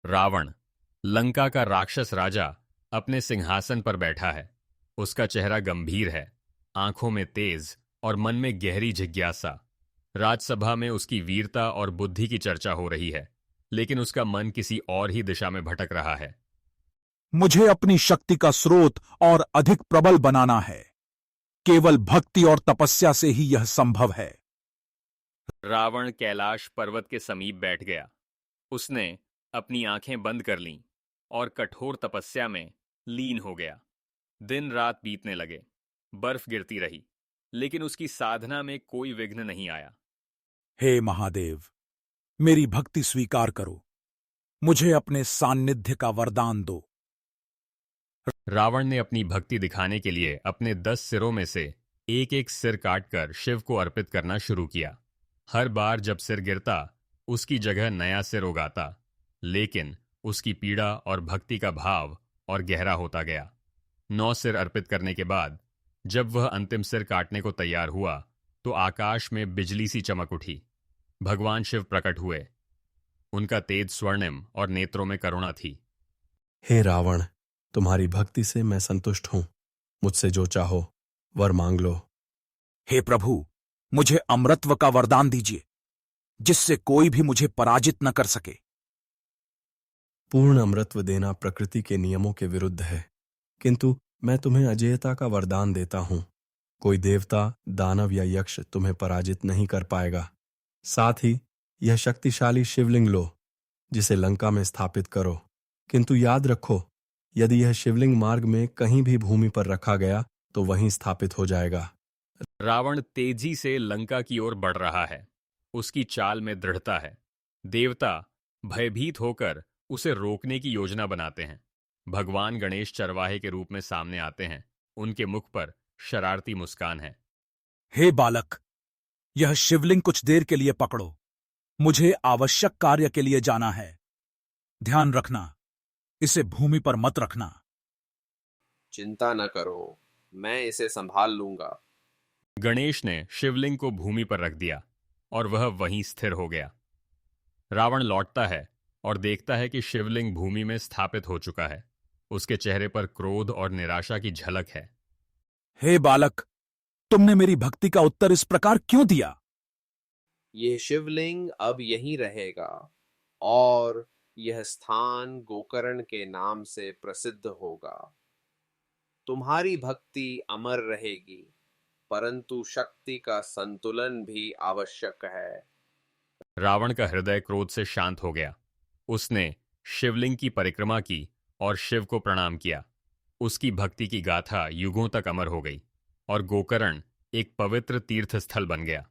रावण, लंका का राक्षस राजा, अपने सिंहासन पर बैठा है। उसका चेहरा गंभीर है, आंखों में तेज और मन में गहरी जिज्ञासा। राजसभा में उसकी वीरता और बुद्धि की चर्चा हो रही है, लेकिन उसका मन किसी और ही दिशा में भटक रहा है। मुझे अपनी शक्ति का स्रोत और अधिक प्रबल बनाना है। केवल भक्ति और तपस्या से ही यह संभव है। रावण कैलाश पर्वत के समीप बैठ गया। उसने अपनी आंखें बंद कर लीं और कठोर तपस्या में लीन हो गया। दिन रात बीतने लगे, बर्फ गिरती रही, लेकिन उसकी साधना में कोई विघ्न नहीं आया। हे महादेव, मेरी भक्ति स्वीकार करो। मुझे अपने सान्निध्य का वरदान दो। रावण ने अपनी भक्ति दिखाने के लिए अपने 10 सिरों में से एक एक सिर काटकर शिव को अर्पित करना शुरू किया। हर बार जब सिर गिरता, उसकी जगह नया सिर उगाता, लेकिन उसकी पीड़ा और भक्ति का भाव और गहरा होता गया। 9 सिर अर्पित करने के बाद जब वह अंतिम सिर काटने को तैयार हुआ, तो आकाश में बिजली सी चमक उठी। भगवान शिव प्रकट हुए। उनका तेज स्वर्णिम और नेत्रों में करुणा थी। हे रावण, तुम्हारी भक्ति से मैं संतुष्ट हूं। मुझसे जो चाहो वर मांग लो। हे प्रभु, मुझे अमरत्व का वरदान दीजिए, जिससे कोई भी मुझे पराजित न कर सके। पूर्ण अमरत्व देना प्रकृति के नियमों के विरुद्ध है, किंतु मैं तुम्हें अजेयता का वरदान देता हूं। कोई देवता, दानव या यक्ष तुम्हें पराजित नहीं कर पाएगा। साथ ही यह शक्तिशाली शिवलिंग लो, जिसे लंका में स्थापित करो। किंतु याद रखो, यदि यह शिवलिंग मार्ग में कहीं भी भूमि पर रखा गया तो वहीं स्थापित हो जाएगा। रावण तेजी से लंका की ओर बढ़ रहा है। उसकी चाल में दृढ़ता है। देवता भयभीत होकर उसे रोकने की योजना बनाते हैं। भगवान गणेश चरवाहे के रूप में सामने आते हैं। उनके मुख पर शरारती मुस्कान है। हे बालक, यह शिवलिंग कुछ देर के लिए पकड़ो। मुझे आवश्यक कार्य के लिए जाना है। ध्यान रखना, इसे भूमि पर मत रखना। चिंता न करो, मैं इसे संभाल लूंगा। गणेश ने शिवलिंग को भूमि पर रख दिया और वह वहीं स्थिर हो गया। रावण लौटता है और देखता है कि शिवलिंग भूमि में स्थापित हो चुका है। उसके चेहरे पर क्रोध और निराशा की झलक है। हे बालक, तुमने मेरी भक्ति का उत्तर इस प्रकार क्यों दिया? यह शिवलिंग अब यहीं रहेगा और यह स्थान गोकर्ण के नाम से प्रसिद्ध होगा। तुम्हारी भक्ति अमर रहेगी, परंतु शक्ति का संतुलन भी आवश्यक है। रावण का हृदय क्रोध से शांत हो गया। उसने शिवलिंग की परिक्रमा की और शिव को प्रणाम किया। उसकी भक्ति की गाथा युगों तक अमर हो गई और गोकर्ण एक पवित्र तीर्थ स्थल बन गया।